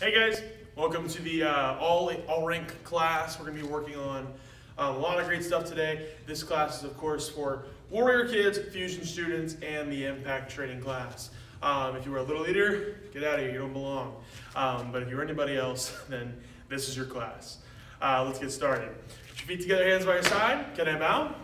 Hey guys, welcome to the all rank class. We're going to be working on a lot of great stuff today. This class is of course for Warrior Kids, Fusion students, and the Impact Training class. If you were a little leader, get out of here, you don't belong. But if you're anybody else, then this is your class. Let's get started. Put your feet together, hands by your side. Can I bow?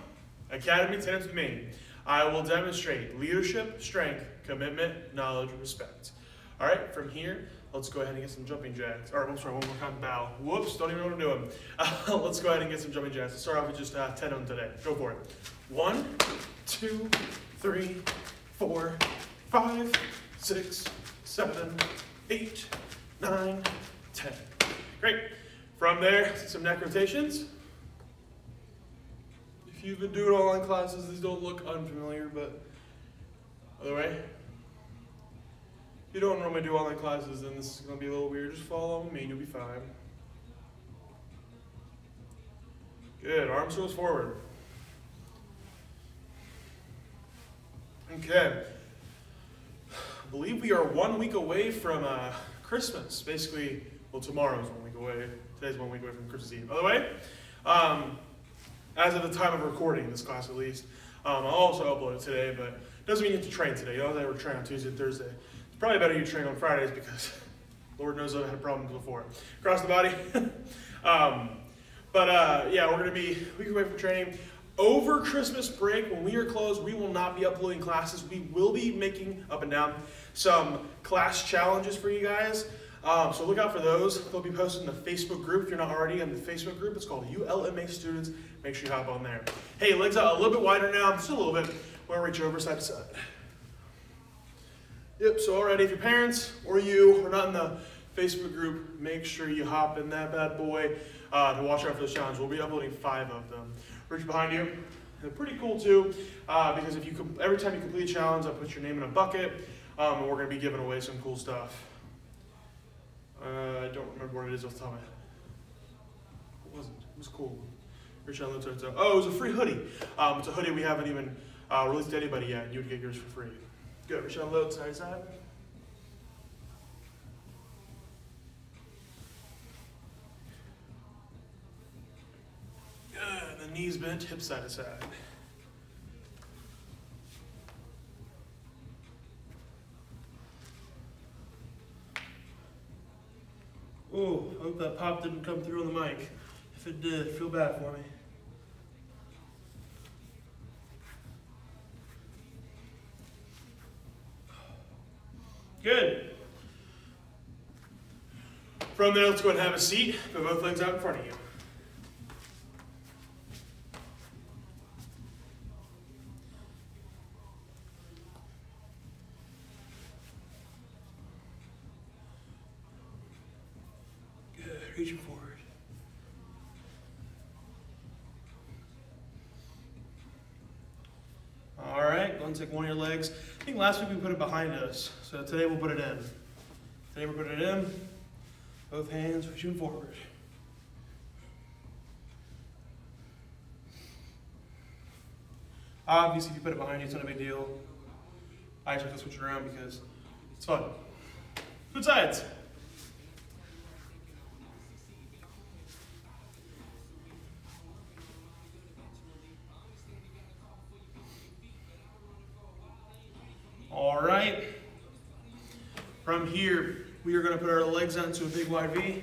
Academy, stand up to me. I will demonstrate leadership, strength, commitment, knowledge, respect. All right, from here, let's go ahead and get some jumping jacks. All right, I'm sorry, one more time, bow. Whoops, don't even know what I'm doing. Let's go ahead and get some jumping jacks. Let's start off with just 10 of them today. Go for it. 1, 2, 3, 4, 5, 6, 7, 8, 9, 10. Great. From there, some neck rotations. If you've been doing online classes, these don't look unfamiliar, but other way. If you don't normally do online classes, then this is going to be a little weird. Just follow along with me and you'll be fine. Good. Arms goes forward. Okay. I believe we are 1 week away from Christmas. Basically, well, tomorrow's 1 week away. Today's 1 week away from Christmas Eve. By the way, as of the time of recording this class at least, I'll also upload it today, but it doesn't mean you have to train today. You don't have to train on Tuesday and Thursday. It's probably better you train on Fridays because Lord knows I've had problems before. Across the body. Yeah, we're going to be a week away from training. Over Christmas break, when we are closed, we will not be uploading classes. We will be making, up and down, some class challenges for you guys. So look out for those. They'll be posted in the Facebook group. If you're not already in the Facebook group, it's called ULMA Students. Make sure you hop on there. Hey, legs out a little bit wider now, just a little bit. We'll reach over side to side. Yep, so already if your parents or you are not in the Facebook group, make sure you hop in that bad boy to watch out for this challenge. We'll be uploading 5 of them. Reach behind you. They're pretty cool too, because if you every time you complete a challenge, I'll put your name in a bucket, and we're going to be giving away some cool stuff. I don't remember what it is off the top of my head. What was it? It was cool. Reach out, lift it. Oh, it was a free hoodie. It's a hoodie we haven't even released to anybody yet, and you would get yours for free. Good. Reach out, load, side to side. Good. The knees bent, hips side to side. Oh, I hope that pop didn't come through on the mic. If it did, feel bad for me. Good. From there, let's go ahead and have a seat. Put both legs out in front of you. Good. Reaching forward. All right, go and take one of your legs. I think last week we put it behind us, so today we'll put it in. Today we're putting it in, both hands reaching forward. Obviously, if you put it behind you, it's not a big deal. I just like to switch it around because it's fun. Good sides. All right, from here, we are going to put our legs out into a big wide V,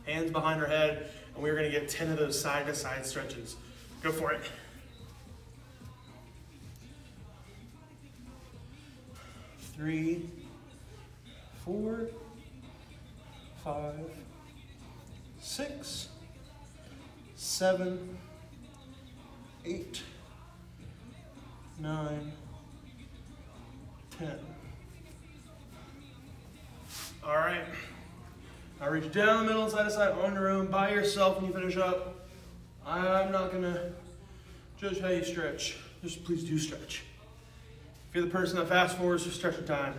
hands behind our head, and we're going to get 10 of those side-to-side stretches. Go for it. Three, 4, 5, 6, 7, 8, 9, 10. All right. Now reach down the middle, side to side, on your own, by yourself when you finish up. I'm not going to judge how you stretch. Just please do stretch. If you're the person that fast forwards for stretching time,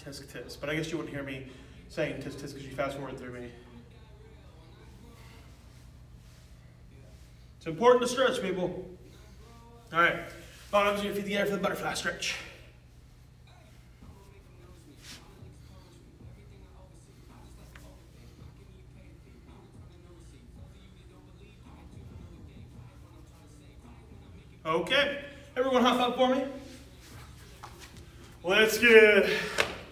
tisk tisk. But I guess you wouldn't hear me saying tisk tisk because you fast forward through me. It's important to stretch, people. All right. Bottoms of your feet together for the butterfly stretch. Okay, everyone hop up for me. Let's get,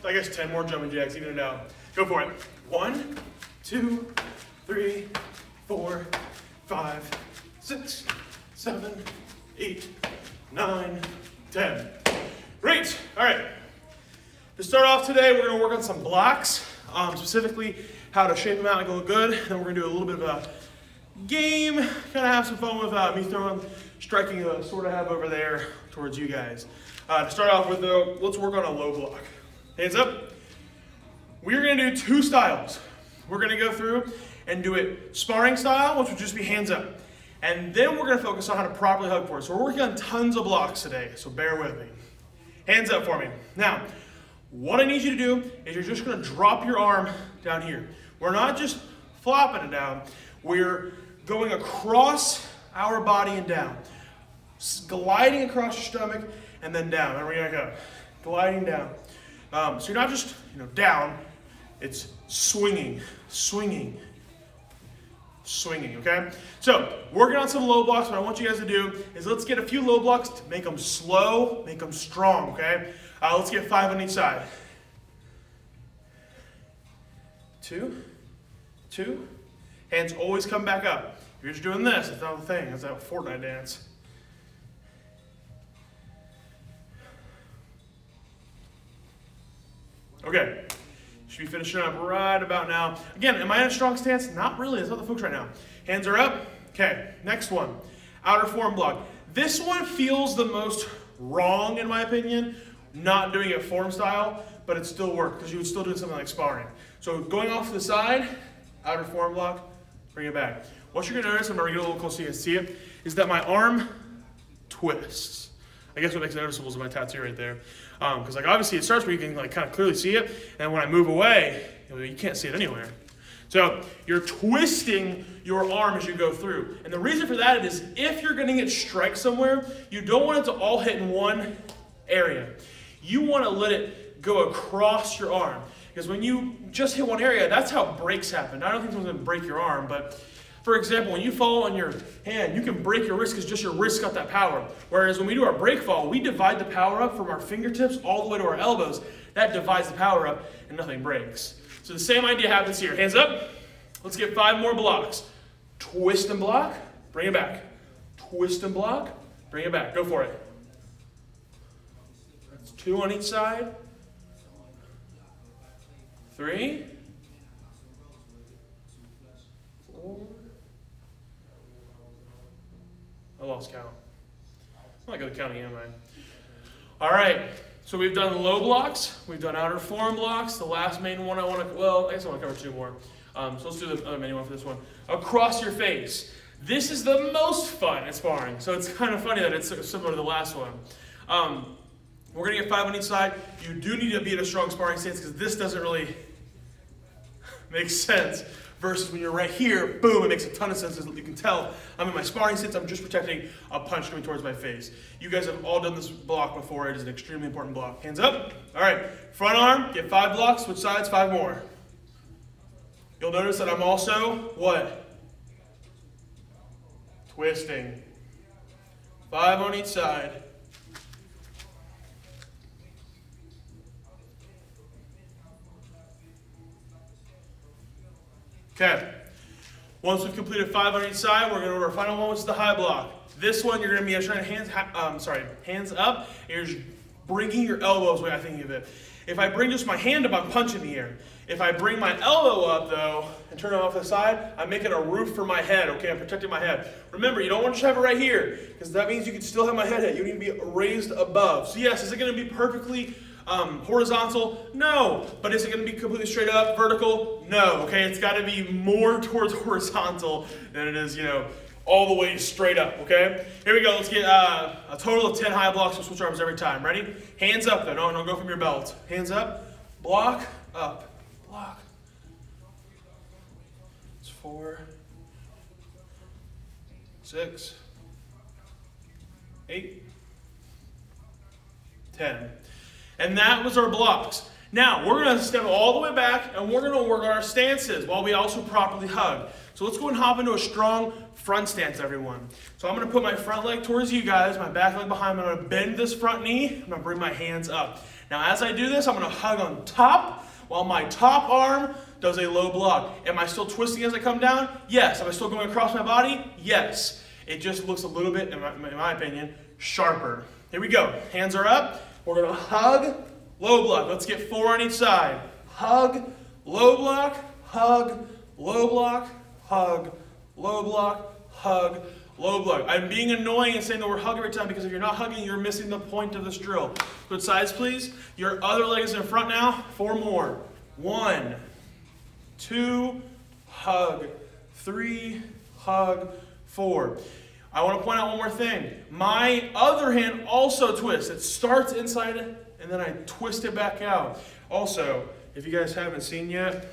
I guess, 10 more jumping jacks, even it out. Go for it. 1, 2, 3, 4, 5, 6, 7, 8, 9, 10. Great, all right. To start off today, we're gonna work on some blocks, specifically how to shape them out and go good. Then we're gonna do a little bit of a game, kind of have some fun with me striking a sword I have over there towards you guys. To start off with, let's work on a low block. Hands up. We're gonna do 2 styles. We're gonna go through and do it sparring style, which would just be hands up. And then we're gonna focus on how to properly hug for it. So we're working on tons of blocks today, so bear with me. Hands up for me. Now, what I need you to do is you're just gonna drop your arm down here. We're not just flopping it down, we're going across our body and down. Gliding across your stomach and then down. And we're gonna go. Gliding down. So you're not just down, it's swinging, swinging, swinging, okay? So, working on some low blocks, what I want you guys to do is let's get a few low blocks to make them slow, make them strong, okay? Let's get 5 on each side. 2, 2. Hands always come back up. If you're just doing this, it's not the thing. It's that Fortnite dance. Okay. Should be finishing up right about now. Again, am I in a strong stance? Not really. That's not the focus right now. Hands are up. Okay, next one. Outer form block. This one feels the most wrong in my opinion. Not doing it form style, but it still works because you would still do something like sparring. So going off to the side, outer form block, bring it back. What you're gonna notice, I'm gonna get a little close so you can see it, is that my arm twists. I guess what makes it noticeable is my tattoo right there. Because like obviously it starts where you can like kind of clearly see it, and when I move away, you can't see it anywhere. So you're twisting your arm as you go through. And the reason for that is if you're gonna get strike somewhere, you don't want it to all hit in one area. You wanna let it go across your arm. Because when you just hit one area, that's how breaks happen. I don't think someone's gonna break your arm, but for example, when you fall on your hand, you can break your wrist because just your wrist got that power. Whereas when we do our break fall, we divide the power up from our fingertips all the way to our elbows. That divides the power up and nothing breaks. So the same idea happens here. Hands up. Let's get 5 more blocks. Twist and block, bring it back. Twist and block, bring it back. Go for it. That's 2 on each side. 3. 4. I lost count. I'm not good at counting, am I? All right, so we've done low blocks, we've done outer form blocks. The last main one I want to, well, I guess I want to cover 2 more. So let's do the other main one for this one. Across your face. This is the most fun at sparring, so it's kind of funny that it's similar to the last one. We're going to get 5 on each side. You do need to be in a strong sparring stance because this doesn't really make sense. Versus when you're right here, boom, it makes a ton of sense. As you can tell, I'm in my sparring stance, I'm just protecting a punch coming towards my face. You guys have all done this block before. It is an extremely important block. Hands up. All right, front arm, get 5 blocks, switch sides, 5 more. You'll notice that I'm also, what? Twisting. 5 on each side. Okay, once we've completed 5 on each side, we're going to do our final one, which is the high block. This one, you're going to be trying hands up, and you're just bringing your elbows the way I think of it. If I bring just my hand up, I'm punching the air. If I bring my elbow up, though, and turn it off to the side, I'm making a roof for my head, okay? I'm protecting my head. Remember, you don't want to just have it right here, because that means you can still have my head hit. You need to be raised above. So yes, is it going to be perfectly horizontal? No. But is it going to be completely straight up, vertical? No. Okay, it's got to be more towards horizontal than it is, all the way straight up, okay? Here we go. Let's get a total of 10 high blocks. We'll switch arms every time. Ready? Hands up, though. No, go from your belt. Hands up. Block. Up. Block. It's 4, 6, 8, 10. And that was our blocks. Now, we're going to step all the way back, and we're going to work on our stances while we also properly hug. So let's go and hop into a strong front stance, everyone. So I'm going to put my front leg towards you guys, my back leg behind me. I'm going to bend this front knee. I'm going to bring my hands up. Now, as I do this, I'm going to hug on top while my top arm does a low block. Am I still twisting as I come down? Yes. Am I still going across my body? Yes. It just looks a little bit, in my opinion, sharper. Here we go. Hands are up. We're going to hug, low block. Let's get 4 on each side. Hug, low block, hug, low block, hug, low block, hug, low block. I'm being annoying and saying the word hug every time because if you're not hugging, you're missing the point of this drill. Good sides, please. Your other leg is in front now. 4 more. 1, 2, hug, 3, hug, 4. I want to point out one more thing. My other hand also twists. It starts inside and then I twist it back out. Also, if you guys haven't seen yet,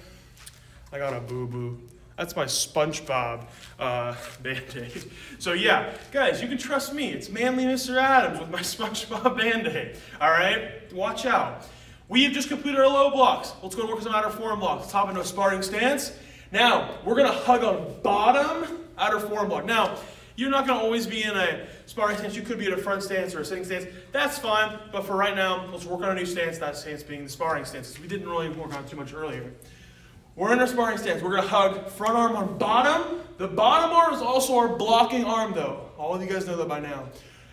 I got a boo-boo. That's my SpongeBob Band-Aid. So yeah, guys, you can trust me. It's Manly Mr. Adams with my SpongeBob Band-Aid. All right, watch out. We have just completed our low blocks. Let's go and work on some outer forearm blocks. Let's hop into a sparring stance. Now, we're gonna hug on bottom, outer forearm block. Now, you're not gonna always be in a sparring stance. You could be in a front stance or a sitting stance. That's fine, but for right now, let's work on a new stance, that stance being the sparring stance. We didn't really work on it too much earlier. We're in our sparring stance. We're gonna hug front arm on bottom. The bottom arm is also our blocking arm though. All of you guys know that by now.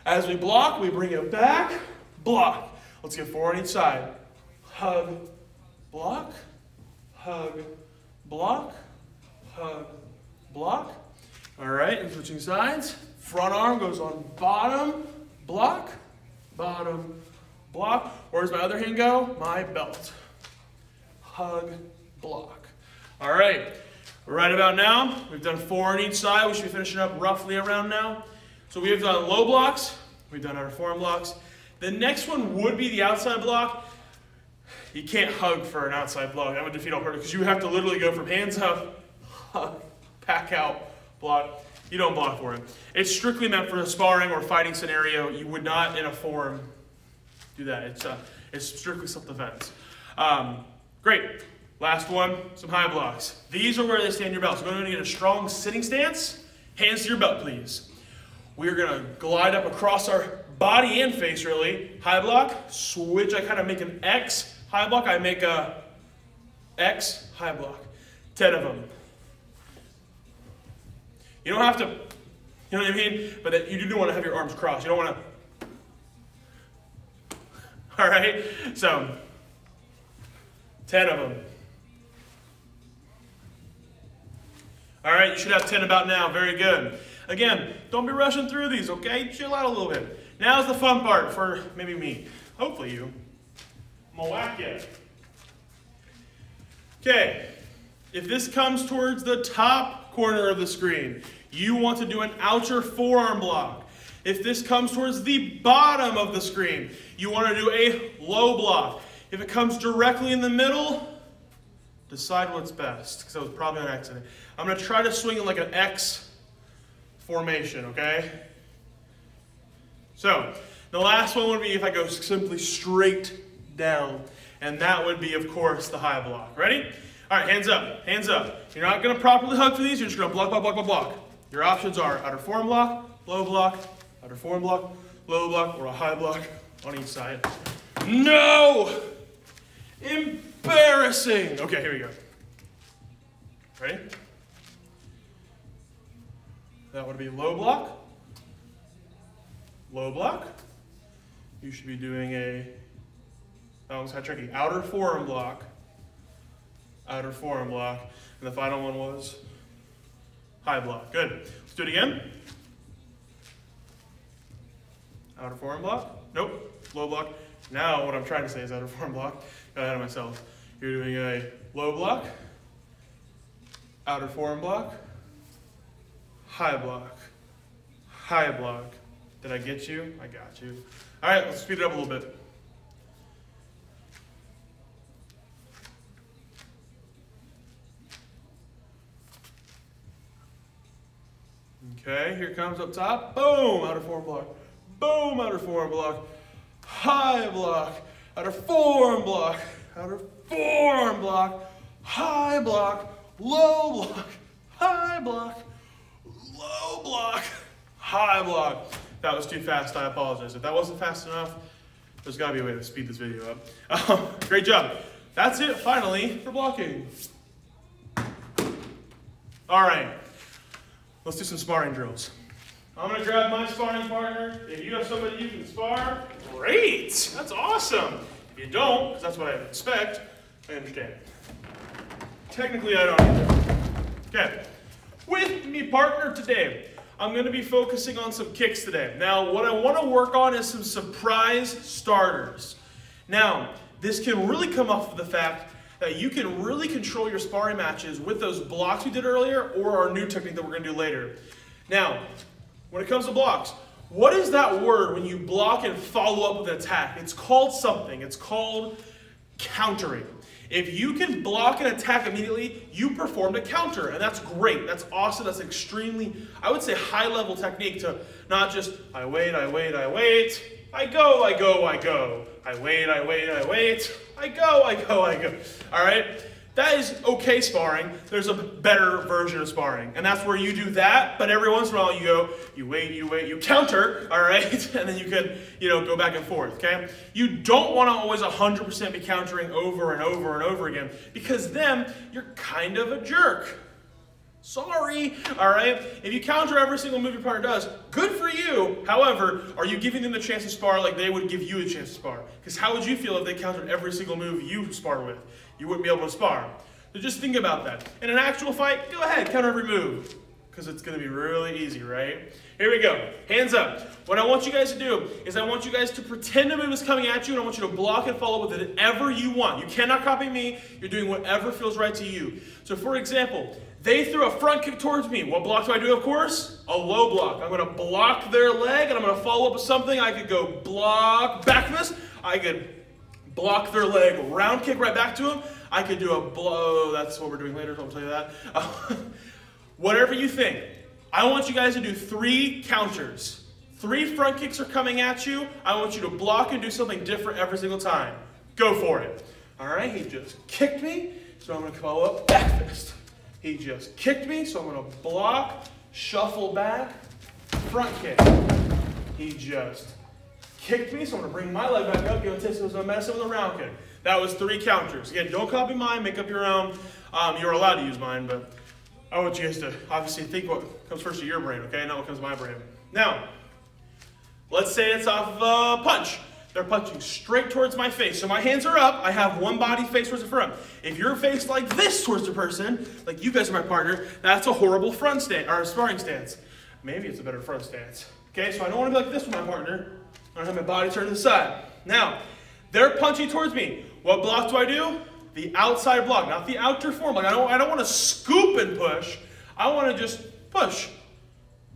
As we block, we bring it back, block. Let's get 4 on each side. Hug, block, hug, block, hug, block. All right, and switching sides. Front arm goes on bottom, block, bottom, block. Where's my other hand go? My belt. Hug, block. All right, right about now, we've done 4 on each side. We should be finishing up roughly around now. So we have done low blocks. We've done our forearm blocks. The next one would be the outside block. You can't hug for an outside block. That would defeat all purpose because you have to literally go from hands up, hug, back out, block. You don't block for it. It's strictly meant for a sparring or fighting scenario. You would not in a forum do that. It's strictly self-defense. Great. Last one, some high blocks. These are where they stand your belt. So go ahead and get a strong sitting stance. Hands to your belt, please. We are going to glide up across our body and face, really. High block, switch. I kind of make an X. High block, I make a X, high block. 10 of them. You don't have to, you know what I mean? But that you do want to have your arms crossed. You don't want to, all right? So, 10 of them. All right, you should have 10 about now. Very good. Again, don't be rushing through these, okay? Chill out a little bit. Now's the fun part for maybe me. Hopefully you. I'm gonna whack you. Okay, if this comes towards the top corner of the screen, you want to do an outer forearm block. If this comes towards the bottom of the screen, you want to do a low block. If it comes directly in the middle, decide what's best, because that was probably an accident. I'm going to try to swing in like an X formation, okay? So, the last one would be if I go simply straight down, and that would be, of course, the high block. Ready? All right, hands up, hands up. You're not going to properly hug for these, you're just going to block, block, block, block, block. Your options are outer forearm block, low block, outer forearm block, low block, or a high block on each side. No! Embarrassing! Okay, here we go. Ready? That would be low block. Low block. You should be doing that one's kind of tricky. Outer forearm block. Outer forearm block. And the final one was high block. Good. Let's do it again. Outer forearm block. Nope. Low block. Now what I'm trying to say is outer forearm block. Got ahead of myself. You're doing a low block. Outer forearm block. High block. High block. Did I get you? I got you. All right, let's speed it up a little bit. Okay, here comes up top. Boom, outer forearm block. Boom, outer forearm block. High block. Outer forearm block. counter, forearm block, high block, low block, high block, low block, high block. If that was too fast, I apologize. If that wasn't fast enough, there's got to be a way to speed this video up. Great job. That's it, finally, for blocking. All right, let's do some sparring drills. I'm going to grab my sparring partner. If you have somebody you can spar, great. That's awesome. If you don't, because that's what I expect, I understand. Technically, I don't either. Okay. With me partner today, I'm going to be focusing on some kicks today. Now, what I want to work on is some surprise starters. Now, this can really come off of the fact that you can really control your sparring matches with those blocks we did earlier or our new technique that we're going to do later. Now, when it comes to blocks, what is that word when you block and follow up with an attack? It's called something. It's called countering. If you can block and attack immediately, you performed a counter, and that's great. That's awesome. That's extremely, I would say, high-level technique to not just, I wait, I wait, I wait, I go, I go, I go. I wait, I wait, I wait, I go, I go, I go. All right? That is okay sparring. There's a better version of sparring, and that's where you do that, but every once in a while you go, you wait, you counter, all right? And then you can, go back and forth, okay? You don't want to always 100% be countering over and over and over again, because then you're kind of a jerk. Sorry, all right? If you counter every single move your partner does, good for you. However, are you giving them the chance to spar like they would give you a chance to spar? Because how would you feel if they countered every single move you spar with? You wouldn't be able to spar. So just think about that. In an actual fight, go ahead, counter every move, because it's going to be really easy, right? Here we go. Hands up. What I want you guys to do is I want you guys to pretend a move is coming at you, and I want you to block and follow with whatever you want. You cannot copy me. You're doing whatever feels right to you. So for example, they threw a front kick towards me. What block do I do, of course? A low block. I'm going to block their leg, and I'm going to follow up with something. I could go block back fist. I could block their leg, round kick right back to them. I could do a blow. That's what we're doing later, so I'll tell you that. Whatever you think. I want you guys to do 3 counters. 3 front kicks are coming at you. I want you to block and do something different every single time. Go for it. All right, he just kicked me, so I'm going to follow up back fist. He just kicked me, so I'm going to block, shuffle back, front kick. He just kicked me, so I'm going to bring my leg back up, give a taste of some medicine with a round kick. That was 3 counters. Again, don't copy mine, make up your own. You're allowed to use mine, but I want you guys to obviously think what comes first to your brain, okay? Not what comes to my brain. Now, let's say it's off of a punch. They're punching straight towards my face. So my hands are up. I have one body face towards the front. If you're faced like this towards the person, like you guys are my partner, that's a horrible front stance, or sparring stance. Maybe it's a better front stance. Okay, so I don't want to be like this with my partner. I don't have my body turned to the side. Now, they're punching towards me. What block do I do? The outside block, not the outer form. Like I don't want to scoop and push. I want to just push.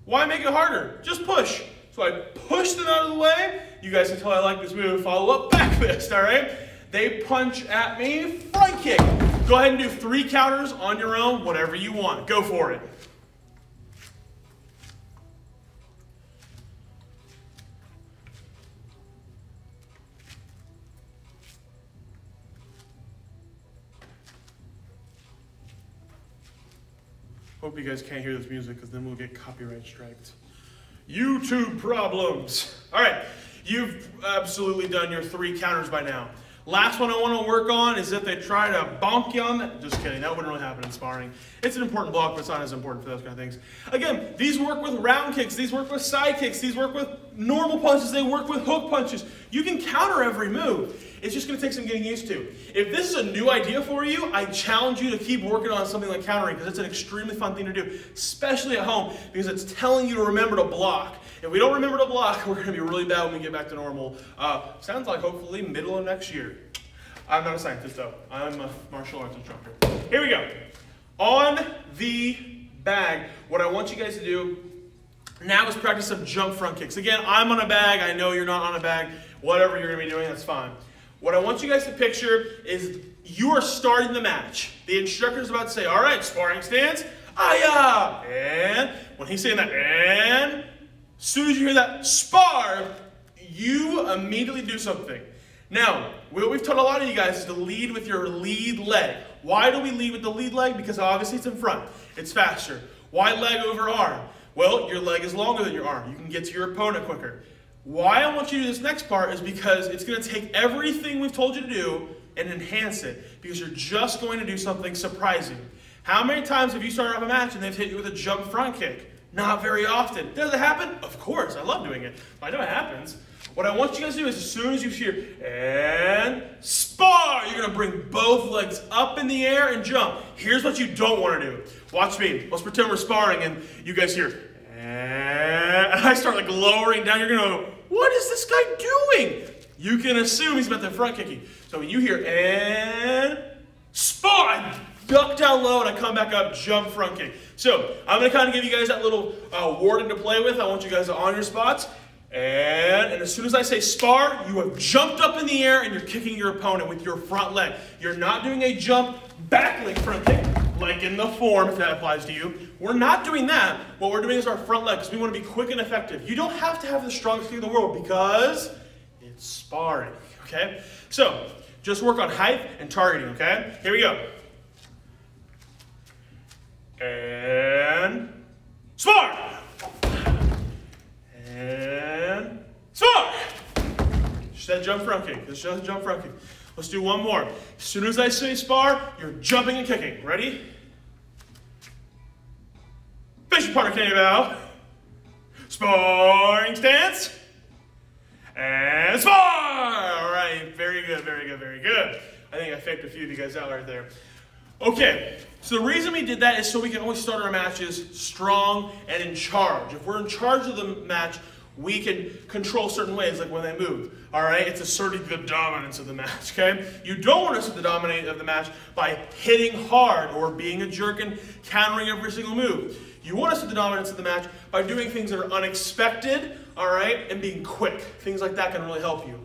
Why make it harder? Just push. So I push them out of the way. You guys can tell I like this move. Follow up, back fist, all right? They punch at me, front kick. Go ahead and do 3 counters on your own, whatever you want. Go for it. Hope you guys can't hear this music because then we'll get copyright striked. YouTube problems. All right, you've absolutely done your 3 counters by now. Last one I want to work on is if they try to bonk you on that. Just kidding, that wouldn't really happen in sparring. It's an important block, but it's not as important for those kind of things. Again, these work with round kicks, these work with side kicks, these work with normal punches, they work with hook punches. You can counter every move. It's just going to take some getting used to. If this is a new idea for you, I challenge you to keep working on something like countering because it's an extremely fun thing to do, especially at home because it's telling you to remember to block. If we don't remember to block, we're going to be really bad when we get back to normal. Sounds like hopefully middle of next year. I'm not a scientist though. I'm a martial arts instructor. Here we go. On the bag, what I want you guys to do now is practice some jump front kicks. Again, I'm on a bag. I know you're not on a bag. Whatever you're going to be doing, that's fine. What I want you guys to picture is you are starting the match. The instructor is about to say, all right, sparring stance, ah-ya, and when he's saying that, and as soon as you hear that spar, you immediately do something. Now, what we've taught a lot of you guys is to lead with your lead leg. Why do we lead with the lead leg? Because obviously it's in front. It's faster. Why leg over arm? Well, your leg is longer than your arm. You can get to your opponent quicker. Why I want you to do this next part is because it's going to take everything we've told you to do and enhance it, because you're just going to do something surprising. How many times have you started off a match and they've hit you with a jump front kick? Not very often. Does it happen? Of course, I love doing it. I know it happens. What I want you guys to do is, as soon as you hear, and spar, you're going to bring both legs up in the air and jump. Here's what you don't want to do. Watch me. Let's pretend we're sparring and you guys hear, and I start like lowering down. You're going to go, what is this guy doing? You can assume he's about to front kick you. So when you hear, and spar, I duck down low and I come back up, jump front kick. So I'm going to kind of give you guys that little warning to play with. I want you guys to on your spots. And as soon as I say spar, you have jumped up in the air and you're kicking your opponent with your front leg. You're not doing a jump back leg front kick like in the form, if that applies to you. We're not doing that. What we're doing is our front leg, because we want to be quick and effective. You don't have to have the strongest kick in the world because it's sparring, okay? So just work on height and targeting, okay? Here we go. And spar! And spar! Just that jump front kick. It's just a jump front kick. Let's do one more. As soon as I say spar, you're jumping and kicking. Ready? Face your partner, can you bow? Sparring stance. And spar! All right, very good, very good, very good. I think I faked a few of you guys out right there. Okay, so the reason we did that is so we can always start our matches strong and in charge. If we're in charge of the match, we can control certain ways, like when they move. All right, it's asserting the dominance of the match, okay? You don't want to assert the dominance of the match by hitting hard or being a jerk and countering every single move. You want to assert the dominance of the match by doing things that are unexpected, all right, and being quick. Things like that can really help you.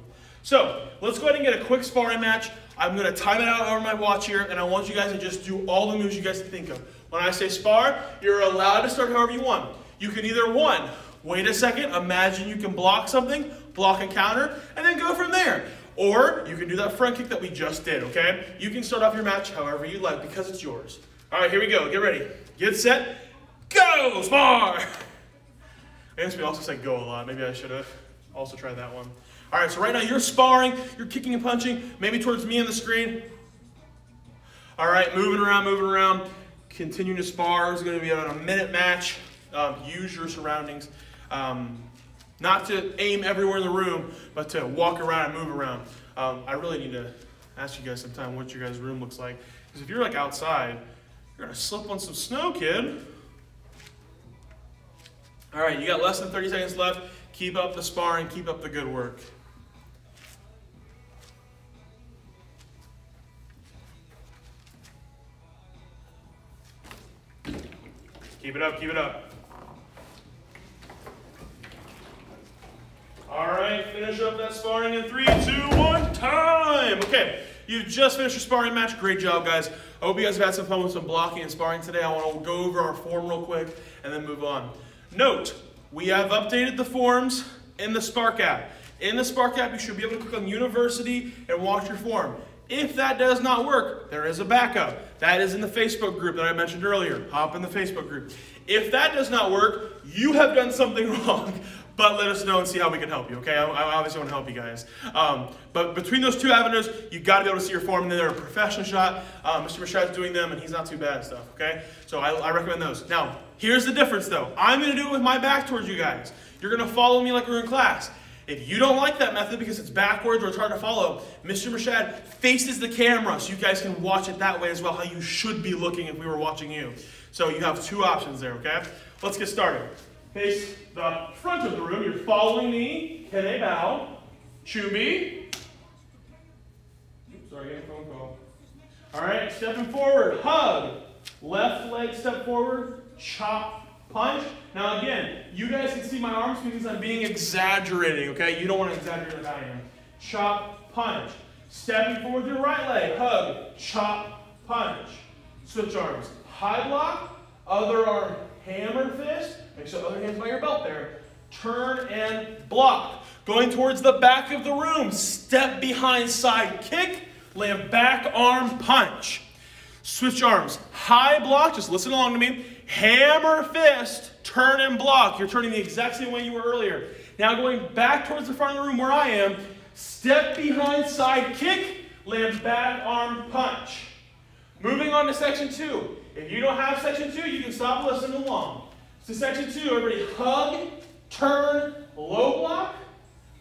So let's go ahead and get a quick sparring match. I'm going to time it out over my watch here, and I want you guys to just do all the moves you guys can think of. When I say spar, you're allowed to start however you want. You can either, one, wait a second, imagine you can block something, block and counter, and then go from there. Or you can do that front kick that we just did, okay? You can start off your match however you like because it's yours. All right, here we go. Get ready. Get set. Go! Spar! I guess we also said go a lot. Maybe I should have also tried that one. All right, so right now you're sparring, you're kicking and punching, maybe towards me on the screen. All right, moving around, continuing to spar. It's going to be about a minute match. Use your surroundings. Not to aim everywhere in the room, but to walk around and move around. I really need to ask you guys sometime what your guys' room looks like. Because if you're like outside, you're going to slip on some snow, kid. All right, you got less than 30 seconds left. Keep up the sparring, keep up the good work. Keep it up, keep it up. All right, finish up that sparring in 3, 2, 1, time. Okay, you've just finished your sparring match. Great job, guys. I hope you guys have had some fun with some blocking and sparring today. I want to go over our form real quick and then move on. Note, we have updated the forms in the Spark app. In the Spark app, you should be able to click on University and watch your form. If that does not work, there is a backup. That is in the Facebook group that I mentioned earlier. Hop in the Facebook group. If that does not work, you have done something wrong, but let us know and see how we can help you, okay? I obviously want to help you guys. But between those two avenues, you've got to be able to see your form, and then they're a professional shot. Mr. Mershad's doing them, and he's not too bad and stuff, okay? So I recommend those. Now, here's the difference, though. I'm going to do it with my back towards you guys. You're going to follow me like we're in class. If you don't like that method because it's backwards or it's hard to follow, Mr. Mershad faces the camera so you guys can watch it that way as well, how you should be looking if we were watching you. So you have two options there, okay? Let's get started. Face the front of the room. You're following me. Can I bow? Chubby. Oops, sorry, getting a phone call. All right, stepping forward. Hug. Left leg step forward. Chop. Punch. Now again, you guys can see my arms because I'm being exaggerating, okay? You don't want to exaggerate like I am. Chop, punch. Stepping forward with your right leg. Hug. Chop, punch. Switch arms. High block. Other arm. Hammer fist. Make sure the other hand's by your belt there. Turn and block. Going towards the back of the room, step behind side kick, land back arm punch. Switch arms, high block, just listen along to me. Hammer fist, turn and block. You're turning the exact same way you were earlier. Now going back towards the front of the room where I am, step behind side kick, land back arm punch. Moving on to section 2. If you don't have section 2, you can stop listening along. So section 2, everybody hug, turn, low block,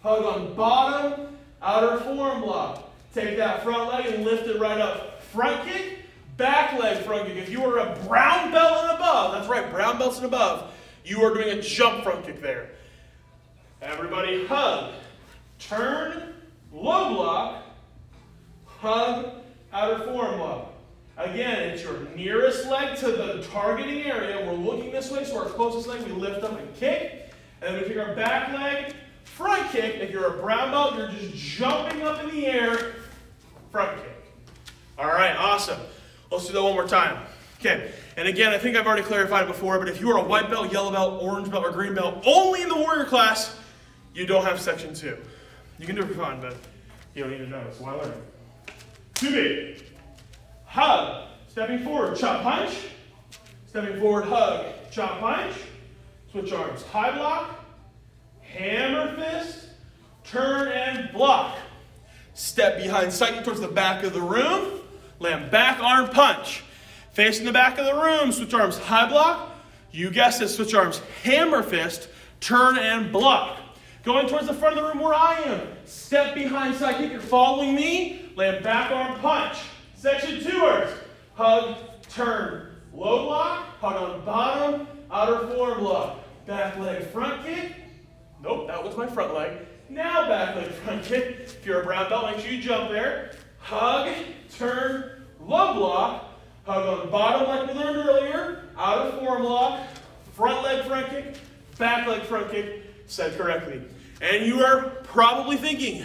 hug on bottom, outer forearm block. Take that front leg and lift it right up. Front kick, back leg front kick. If you are a brown belt and above, that's right, brown belts and above, you are doing a jump front kick there. Everybody hug, turn, low block, hug, outer forearm block. Again, it's your nearest leg to the targeting area. We're looking this way, so our closest leg, we lift up and kick. And then we take our back leg, front kick. If you're a brown belt, you're just jumping up in the air, front kick. All right, awesome. Let's do that one more time. Okay, and again, I think I've already clarified it before, but if you are a white belt, yellow belt, orange belt, or green belt, only in the warrior class, you don't have section 2. You can do it for fun, but you don't need to know, so why learn? 2B. Hug, stepping forward, chop punch. Stepping forward, hug, chop punch. Switch arms, high block, hammer fist, turn and block. Step behind side towards the back of the room, land back arm punch. Facing the back of the room, switch arms, high block. You guessed it, switch arms, hammer fist, turn and block. Going towards the front of the room where I am, step behind side kick. You're following me, land back arm punch. Section 2ers, hug, turn, low block, hug on bottom, outer forearm block. Back leg front kick. Nope, that was my front leg. Now back leg front kick. If you're a brown belt, make sure you jump there. Hug, turn, low block, hug on bottom like we learned earlier, outer forearm block, front leg front kick, back leg front kick, said correctly. And you are probably thinking,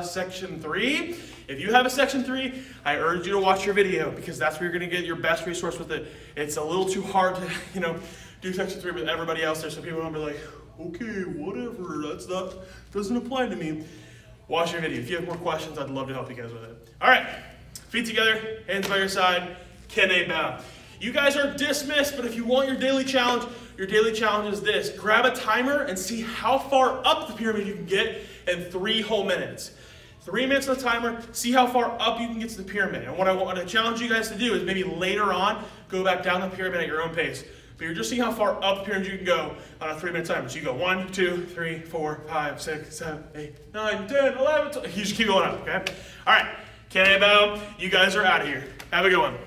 section 3? If you have a section 3, I urge you to watch your video because that's where you're going to get your best resource with it. It's a little too hard to, do section 3 with everybody else there, so people won't be like, okay, whatever, doesn't apply to me. Watch your video. If you have more questions, I'd love to help you guys with it. All right, feet together, hands by your side, kene bow. You guys are dismissed, but if you want your daily challenge is this. Grab a timer and see how far up the pyramid you can get in 3 whole minutes. 3 minutes on the timer, see how far up you can get to the pyramid. And what I want to challenge you guys to do is maybe later on, go back down the pyramid at your own pace. But you're just seeing how far up the pyramid you can go on a 3-minute timer. So you go 1, 2, 3, 4, 5, 6, 7, 8, 9, 10, 11, 12. You just keep going up, okay? All right, kene bow. You guys are out of here. Have a good one.